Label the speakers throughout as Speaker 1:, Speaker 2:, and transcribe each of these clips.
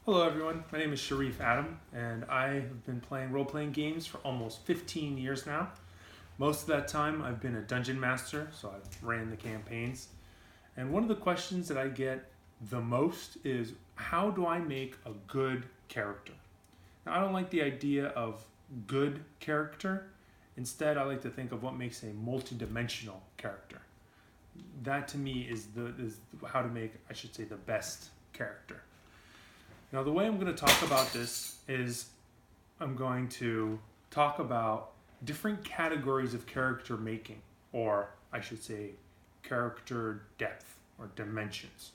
Speaker 1: Hello everyone, my name is Sharif Adam and I have been playing role-playing games for almost 15 years now. Most of that time I've been a dungeon master, so I've ran the campaigns. And one of the questions that I get the most is, how do I make a good character? Now, I don't like the idea of good character. Instead, I like to think of what makes a multi-dimensional character. That to me is how to make, I should say, the best character. Now, the way I'm going to talk about this is I'm going to talk about different categories of character making, or I should say character depth or dimensions.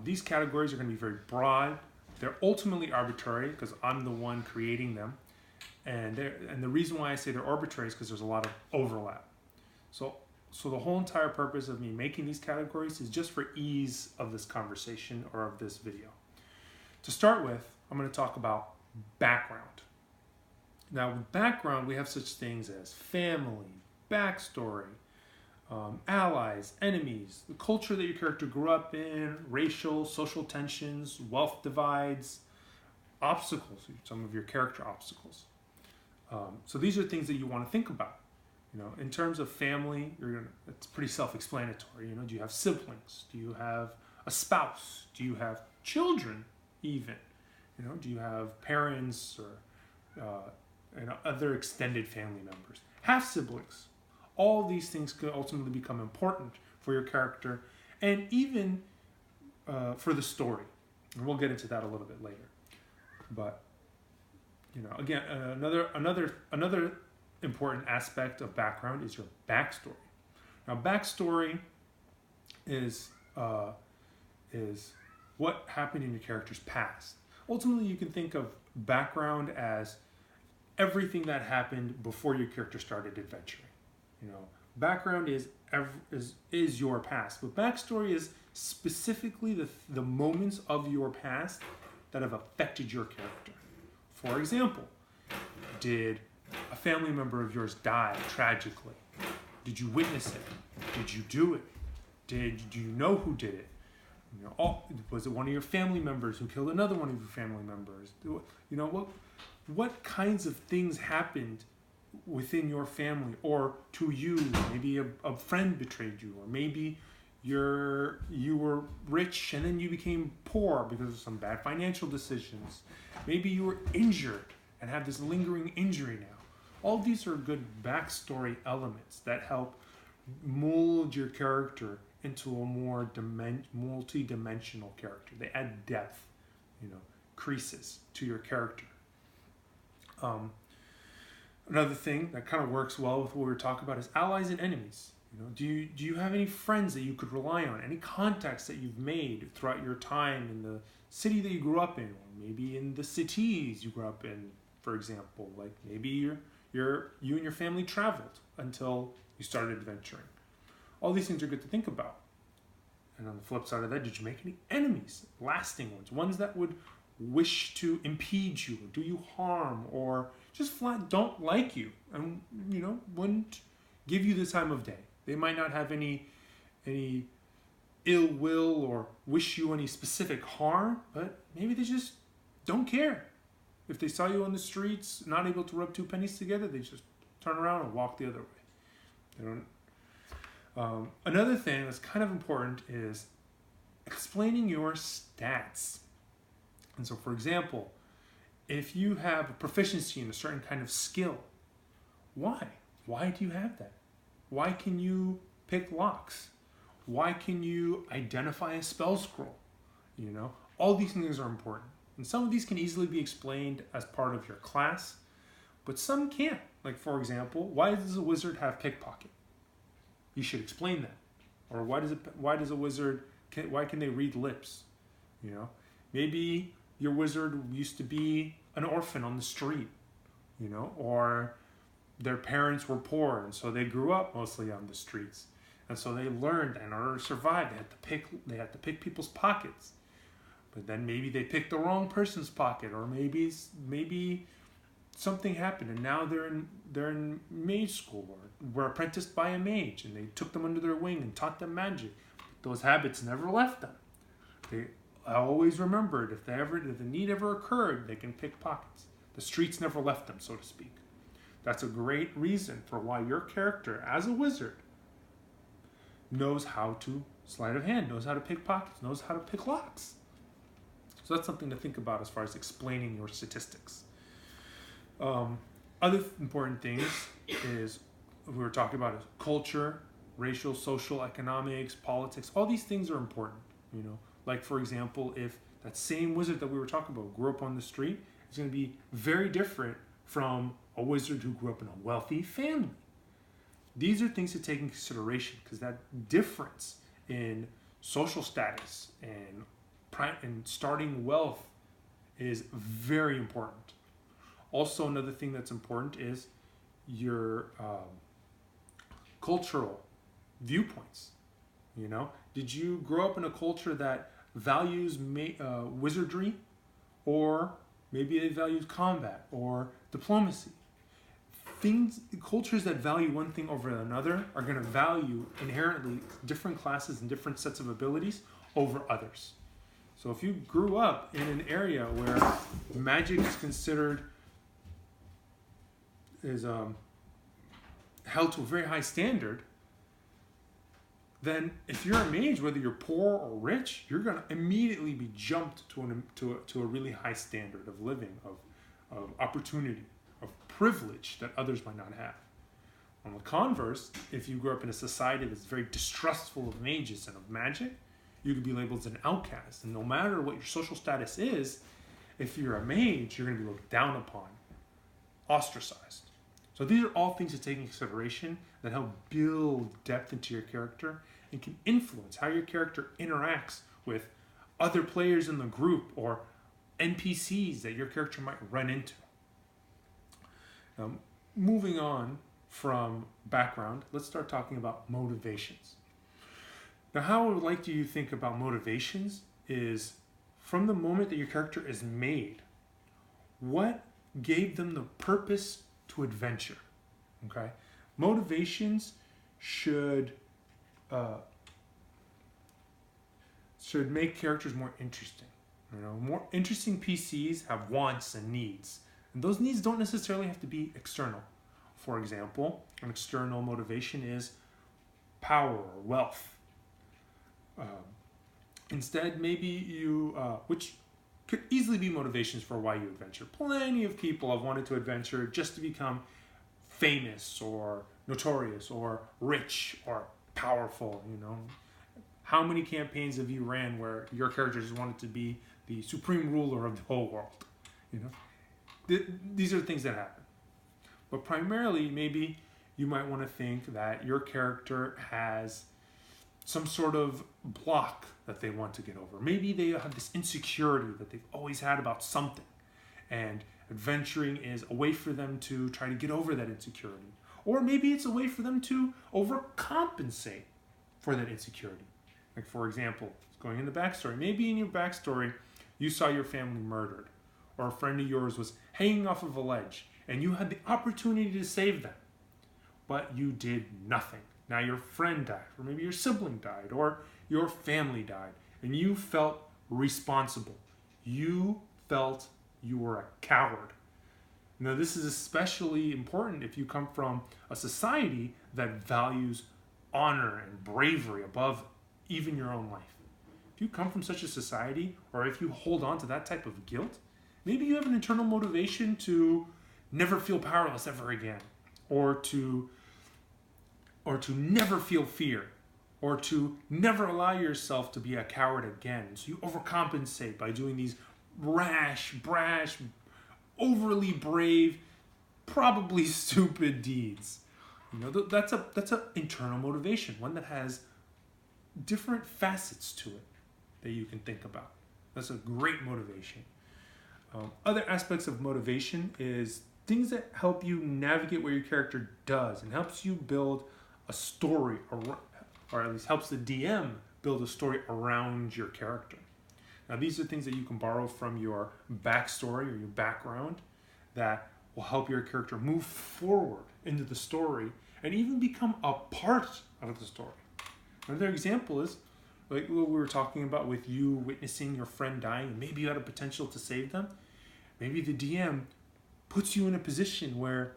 Speaker 1: These categories are going to be very broad. They're ultimately arbitrary because I'm the one creating them. And the reason why I say they're arbitrary is because there's a lot of overlap. So the whole entire purpose of me making these categories is just for ease of this conversation or of this video. To start with, I'm going to talk about background. Now, with background, we have such things as family, backstory, allies, enemies, the culture that your character grew up in, racial, social tensions, wealth divides, obstacles, some of your character obstacles. So these are things that you want to think about. In terms of family, it's pretty self-explanatory. Do you have siblings? Do you have a spouse? Do you have children? Even, do you have parents or other extended family members, half siblings? All these things could ultimately become important for your character, and even for the story. And we'll get into that a little bit later. But again, another important aspect of background is your backstory. Now, backstory is what happened in your character's past. Ultimately, you can think of background as everything that happened before your character started adventuring. Background is your past, but backstory is specifically the moments of your past that have affected your character. For example, did a family member of yours die tragically? Did you witness it? Did you do it? Do you know who did it? Was it one of your family members who killed another one of your family members? What kinds of things happened within your family or to you? Maybe a friend betrayed you, or maybe you were rich and then you became poor because of some bad financial decisions. Maybe you were injured and have this lingering injury now. All these are good backstory elements that help mold your character into a more multi-dimensional character. They add depth, creases to your character. Another thing that kind of works well with what we were talking about is allies and enemies. Do you have any friends that you could rely on? Any contacts that you've made throughout your time in the city that you grew up in, or maybe in the cities you grew up in, for example? Like maybe you and your family traveled until you started adventuring. All these things are good to think about. And on the flip side of that, did you make any enemies? Lasting ones that would wish to impede you, or do you harm, or just flat don't like you, and wouldn't give you the time of day. They might not have any ill will or wish you any specific harm, but maybe they just don't care. If they saw you on the streets, not able to rub two pennies together, they just turn around and walk the other way. They don't. Another thing that's kind of important is explaining your stats. And so, for example, if you have a proficiency in a certain kind of skill, why? Why do you have that? Why can you pick locks? Why can you identify a spell scroll? All these things are important. And some of these can easily be explained as part of your class, but some can't. Like, for example, why does a wizard have pickpocket? You should explain that. Or why does a wizard, why can they read lips? Maybe your wizard used to be an orphan on the street, or their parents were poor and so they grew up mostly on the streets. And so they learned, in order to survive, they had to pick people's pockets. But then maybe they picked the wrong person's pocket, or maybe something happened and now they're in mage school, or were apprenticed by a mage and they took them under their wing and taught them magic. Those habits never left them. always remembered if the need ever occurred, they can pick pockets. The streets never left them, so to speak. That's a great reason for why your character, as a wizard, knows how to sleight of hand, knows how to pick pockets, knows how to pick locks. So that's something to think about as far as explaining your statistics. Other important things is we were talking about is culture, racial, social, economics, politics. All these things are important. Like for example, if that same wizard that we were talking about grew up on the street, it's going to be very different from a wizard who grew up in a wealthy family. These are things to take into consideration because that difference in social status and starting wealth is very important. Also, another thing that's important is your cultural viewpoints. Did you grow up in a culture that values wizardry, or maybe it values combat or diplomacy? Cultures that value one thing over another are going to value inherently different classes and different sets of abilities over others. So if you grew up in an area where magic is considered held to a very high standard, then if you're a mage, whether you're poor or rich, you're going to immediately be jumped to a really high standard of living, of opportunity, of privilege that others might not have. On the converse, if you grew up in a society that's very distrustful of mages and of magic, you could be labeled as an outcast. And no matter what your social status is, if you're a mage, you're going to be looked down upon, ostracized. So these are all things to take into consideration that help build depth into your character and can influence how your character interacts with other players in the group or NPCs that your character might run into. Moving on from background, let's start talking about motivations. Now, how I would like you to think about motivations is from the moment that your character is made, what gave them the purpose to adventure? Okay, motivations should make characters more interesting. More interesting PCs have wants and needs, and those needs don't necessarily have to be external. For example, an external motivation is power or wealth. Instead, maybe you, which could easily be motivations for why you adventure. Plenty of people have wanted to adventure just to become famous or notorious or rich or powerful. How many campaigns have you ran where your character just wanted to be the supreme ruler of the whole world? These are things that happen. But primarily, maybe you might want to think that your character has some sort of block that they want to get over. Maybe they have this insecurity that they've always had about something, and adventuring is a way for them to try to get over that insecurity. Or maybe it's a way for them to overcompensate for that insecurity. Like, for example, going in the backstory, maybe in your backstory you saw your family murdered, or a friend of yours was hanging off of a ledge and you had the opportunity to save them, but you did nothing. Now your friend died, or maybe your sibling died, or your family died, and you felt responsible. You felt you were a coward. Now this is especially important if you come from a society that values honor and bravery above even your own life. If you come from such a society, or if you hold on to that type of guilt, maybe you have an internal motivation to never feel powerless ever again, or to never feel fear, or to never allow yourself to be a coward again. So you overcompensate by doing these rash, brash, overly brave, probably stupid deeds. That's a internal motivation, one that has different facets to it that you can think about. That's a great motivation. Other aspects of motivation is things that help you navigate what your character does and helps you build a story, or at least helps the DM build a story around your character. Now, these are things that you can borrow from your backstory or your background that will help your character move forward into the story and even become a part of the story. Another example is, like what we were talking about with you witnessing your friend dying, and maybe you had a potential to save them. Maybe the DM puts you in a position where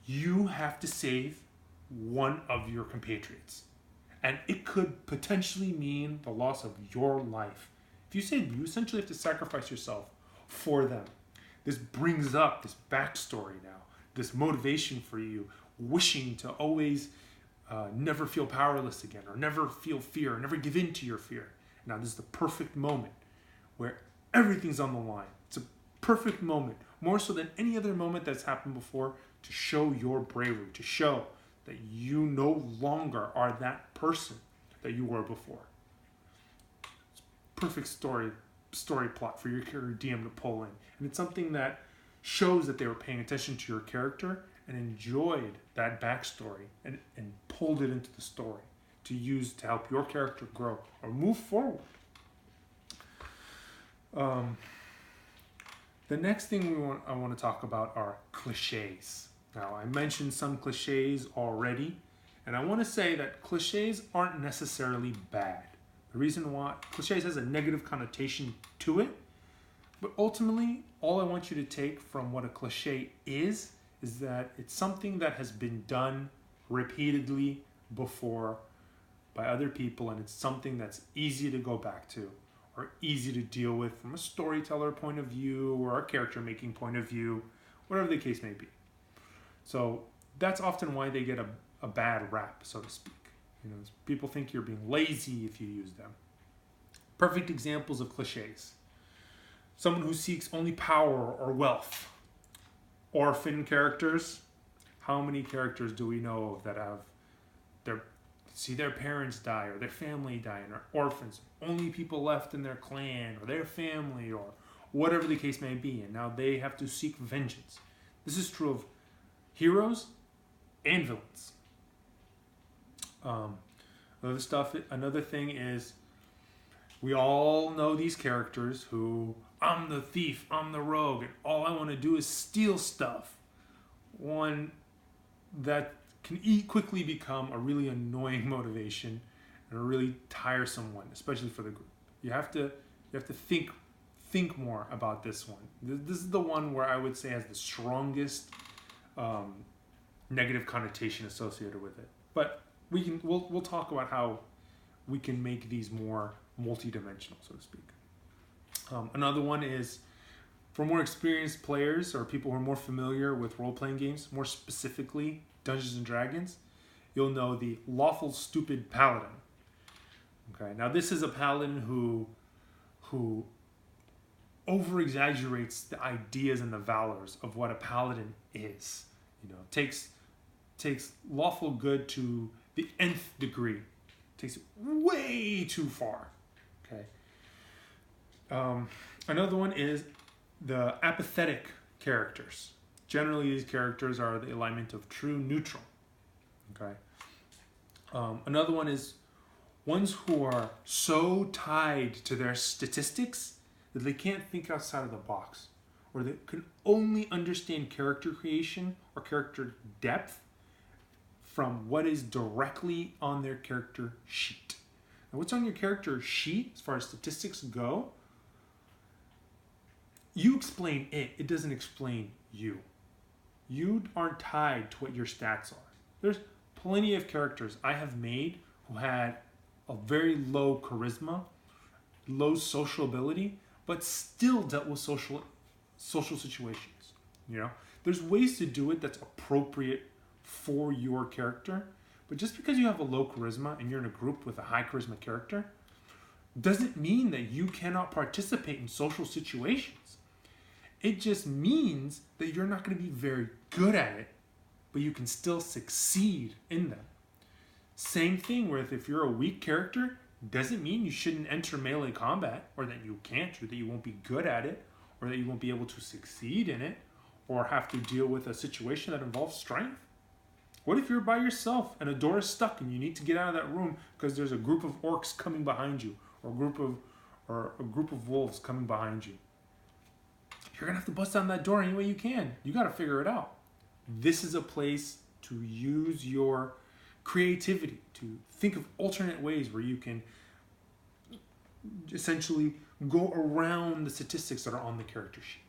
Speaker 1: you have to save one of your compatriots. And it could potentially mean the loss of your life. If you save them, you essentially have to sacrifice yourself for them. This brings up this backstory now, this motivation for you, wishing to always never feel powerless again, or never feel fear, or never give in to your fear. Now, this is the perfect moment where everything's on the line. It's a perfect moment, more so than any other moment that's happened before, to show your bravery, to show that you no longer are that person that you were before. It's perfect story plot for your DM to pull in. And it's something that shows that they were paying attention to your character and enjoyed that backstory and pulled it into the story to use to help your character grow or move forward. The next thing I want to talk about are cliches. Now, I mentioned some cliches already, and I want to say that cliches aren't necessarily bad. The reason why cliches has a negative connotation to it, but ultimately, all I want you to take from what a cliche is that it's something that has been done repeatedly before by other people, and it's something that's easy to go back to or easy to deal with from a storyteller point of view or a character making point of view, whatever the case may be. So that's often why they get a bad rap, so to speak. People think you're being lazy if you use them. Perfect examples of cliches. Someone who seeks only power or wealth. Orphan characters. How many characters do we know of that have their parents die or their family die and are orphans? Only people left in their clan or their family or whatever the case may be, and now they have to seek vengeance. This is true of heroes and villains. Another thing is, we all know these characters who, I'm the thief, I'm the rogue, and all I want to do is steal stuff. One that can quickly become a really annoying motivation and a really tiresome one, especially for the group. You have to think more about this one. This is the one where I would say has the strongest negative connotation associated with it. But we'll talk about how we can make these more multi-dimensional, so to speak. Another one is for more experienced players or people who are more familiar with role-playing games, more specifically Dungeons and Dragons, you'll know the lawful stupid paladin. Okay, now this is a paladin who over-exaggerates the ideas and the valors of what a paladin is. Takes lawful good to the nth degree. Takes it way too far. Okay. Another one is the apathetic characters. Generally, these characters are the alignment of true neutral. Okay. Another one is ones who are so tied to their statistics that they can't think outside of the box, or they can only understand character creation or character depth from what is directly on their character sheet. Now, what's on your character sheet as far as statistics go, you explain it. It doesn't explain you. You aren't tied to what your stats are. There's plenty of characters I have made who had a very low charisma, low social ability, but still dealt with social situations. There's ways to do it that's appropriate for your character, but just because you have a low charisma and you're in a group with a high charisma character doesn't mean that you cannot participate in social situations. It just means that you're not going to be very good at it, but you can still succeed in them. Same thing with if you're a weak character, doesn't mean you shouldn't enter melee combat, or that you can't, or that you won't be good at it, or that you won't be able to succeed in it, or have to deal with a situation that involves strength. What if you're by yourself and a door is stuck and you need to get out of that room because there's a group of orcs coming behind you, or a group of wolves coming behind you? You're gonna have to bust down that door any way you can. You gotta figure it out. This is a place to use your creativity, to think of alternate ways where you can essentially go around the statistics that are on the character sheet.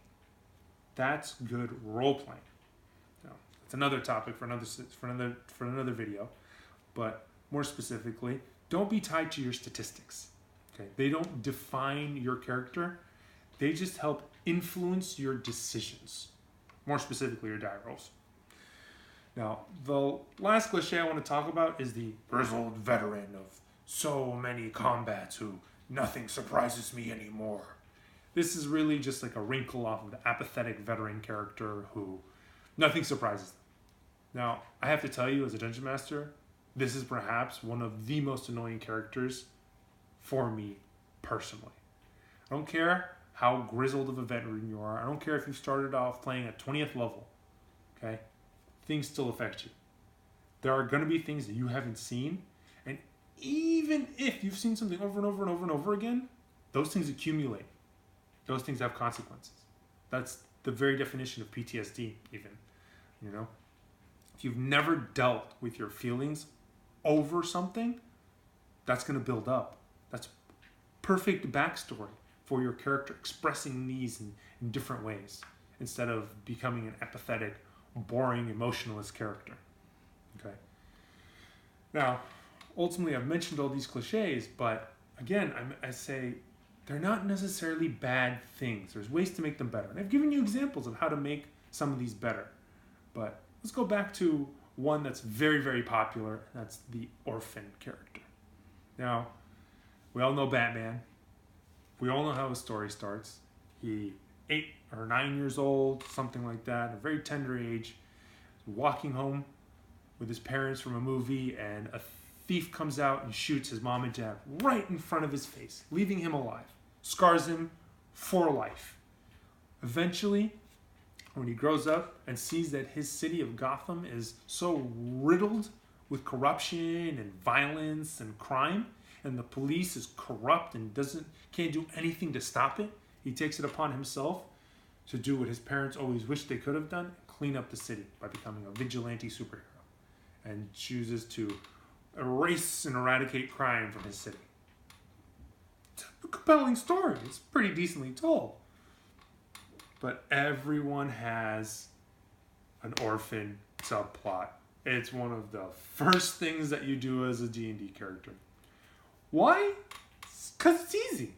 Speaker 1: That's good role playing. Now, it's another topic for another video, but more specifically, don't be tied to your statistics. Okay, they don't define your character. They just help influence your decisions. More specifically, your die rolls. Now, the last cliche I want to talk about is the grizzled veteran of so many combats who nothing surprises me anymore. This is really just like a wrinkle off of the apathetic veteran character who nothing surprises them. Now, I have to tell you, as a dungeon master, this is perhaps one of the most annoying characters for me personally. I don't care how grizzled of a veteran you are. I don't care if you started off playing at 20th level. Okay? Things still affect you. There are going to be things that you haven't seen, and even if you've seen something over and over and over and over again, those things accumulate. Those things have consequences. That's the very definition of PTSD, even. You know? If you've never dealt with your feelings over something, that's going to build up. That's perfect backstory for your character expressing these in different ways instead of becoming an apathetic, boring, emotionless character. Okay. Now, ultimately, I've mentioned all these cliches, but again, I say they're not necessarily bad things. There's ways to make them better. And I've given you examples of how to make some of these better. But let's go back to one that's very, very popular, and that's the orphan character. Now, we all know Batman. We all know how his story starts. He 8 or 9 years old, something like that, a very tender age, walking home with his parents from a movie, and a thief comes out and shoots his mom and dad right in front of his face, leaving him alive, scars him for life. Eventually, when he grows up and sees that his city of Gotham is so riddled with corruption and violence and crime, and the police is corrupt and can't do anything to stop it, he takes it upon himself to do what his parents always wished they could have done, clean up the city by becoming a vigilante superhero, and chooses to erase and eradicate crime from his city. It's a compelling story. It's pretty decently told. But everyone has an orphan subplot. It's one of the first things that you do as a D&D character. Why? Because it's easy.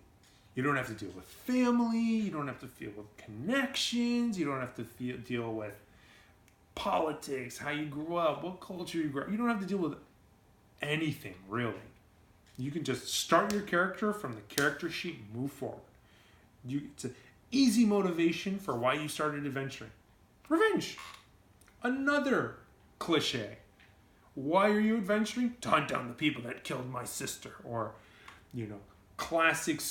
Speaker 1: You don't have to deal with family. You don't have to deal with connections. You don't have to deal with politics, how you grew up, what culture you grew up. You don't have to deal with anything, really. You can just start your character from the character sheet and move forward. It's an easy motivation for why you started adventuring. Revenge. Another cliche. Why are you adventuring? To hunt down the people that killed my sister. Or, classic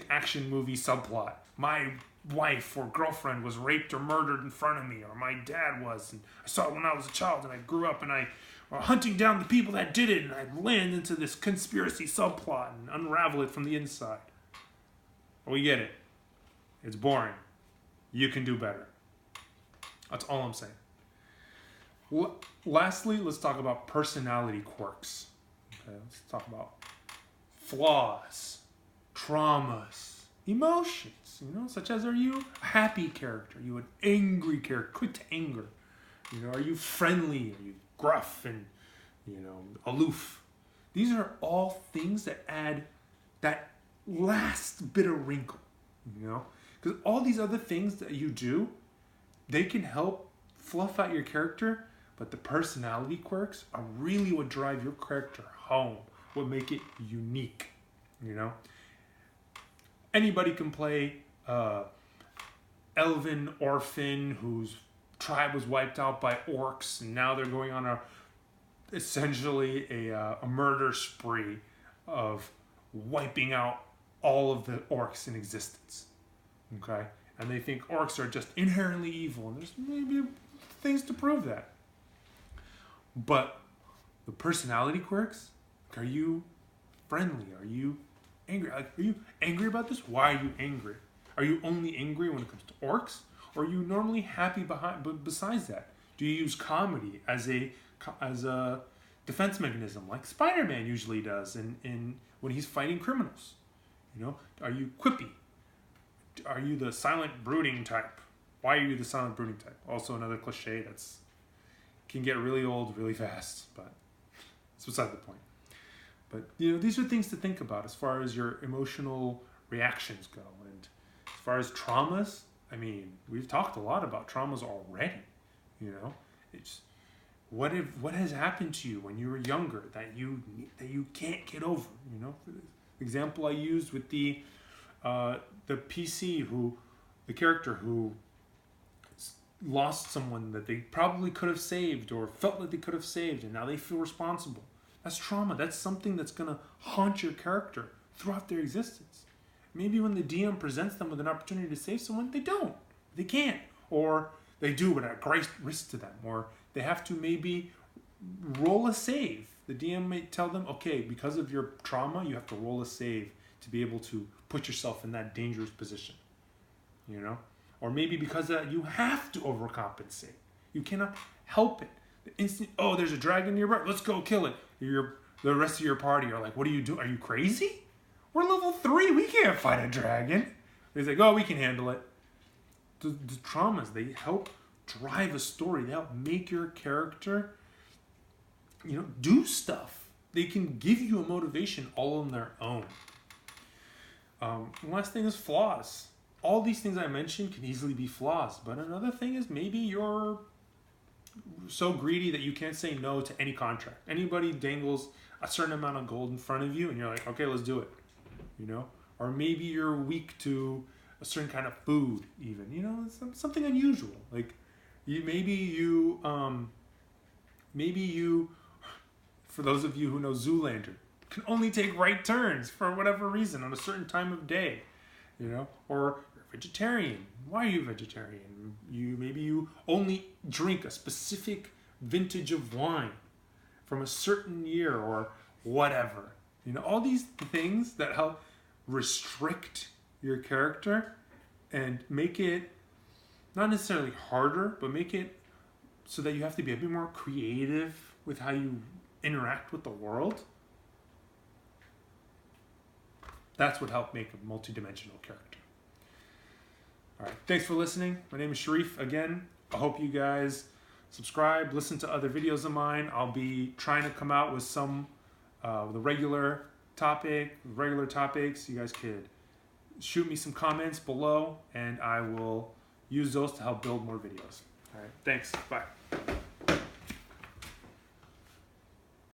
Speaker 1: action movie subplot. My wife or girlfriend was raped or murdered in front of me, or my dad was, and I saw it when I was a child, and I grew up, and I was hunting down the people that did it, and I land into this conspiracy subplot and unravel it from the inside. We get it. It's boring. You can do better. That's all I'm saying. Lastly, let's talk about personality quirks. Okay, let's talk about flaws, traumas, emotions, such as, are you a happy character? Are you an angry character, quick to anger? Are you friendly? Are you gruff and, aloof? These are all things that add that last bit of wrinkle, because all these other things that you do, they can help fluff out your character, but the personality quirks are really what drive your character home, what make it unique, Anybody can play elven orphan whose tribe was wiped out by orcs, and now they're going on essentially a murder spree of wiping out all of the orcs in existence. Okay? And they think orcs are just inherently evil, and there's maybe things to prove that. But the personality quirks, are you friendly? Are you angry? Are you angry about this? Why are you angry? Are you only angry when it comes to orcs? Or are you normally happy besides that? Do you use comedy as a defense mechanism, like Spider-Man usually does in when he's fighting criminals? You know, are you quippy? Are you the silent brooding type? Why are you the silent brooding type? Also another cliche that's can get really old really fast, but it's beside the point. But you know, these are things to think about as far as your emotional reactions go. And as far as traumas, I mean, we've talked a lot about traumas already. You know, it's what has happened to you when you were younger that you can't get over. You know, the example I used with the PC the character who lost someone that they probably could have saved or felt like they could have saved, and now they feel responsible. That's trauma. That's something that's going to haunt your character throughout their existence. Maybe when the DM presents them with an opportunity to save someone, they don't. They can't. Or they do, but at great risk to them. Or they have to maybe roll a save. The DM may tell them, okay, because of your trauma, you have to roll a save to be able to put yourself in that dangerous position. You know? Or maybe because of that, you have to overcompensate. You cannot help it. The instant, oh, there's a dragon nearby, let's go kill it. The rest of your party are like, what are you doing? Are you crazy? We're level 3, we can't fight a dragon. He's like, oh, we can handle it. The traumas, they help drive a story. They help make your character, you know, do stuff. They can give you a motivation all on their own. Last thing is flaws. All these things I mentioned can easily be flaws, but another thing is maybe you're so greedy that you can't say no to any contract. Anybody dangles a certain amount of gold in front of you and you're like, okay, let's do it. You know? Or maybe you're weak to a certain kind of food even, you know, something unusual. Like maybe you, for those of you who know Zoolander, can only take right turns for whatever reason on a certain time of day, you know, or you're vegetarian. Why are you vegetarian? Maybe you only drink a specific vintage of wine from a certain year or whatever. You know, all these things that help restrict your character and make it not necessarily harder, but make it so that you have to be a bit more creative with how you interact with the world. That's what helped make a multidimensional character. All right, thanks for listening. My name is Sharif again. I hope you guys subscribe, listen to other videos of mine. I'll be trying to come out with some the regular topics. You guys could shoot me some comments below and I will use those to help build more videos. All right, thanks. Bye.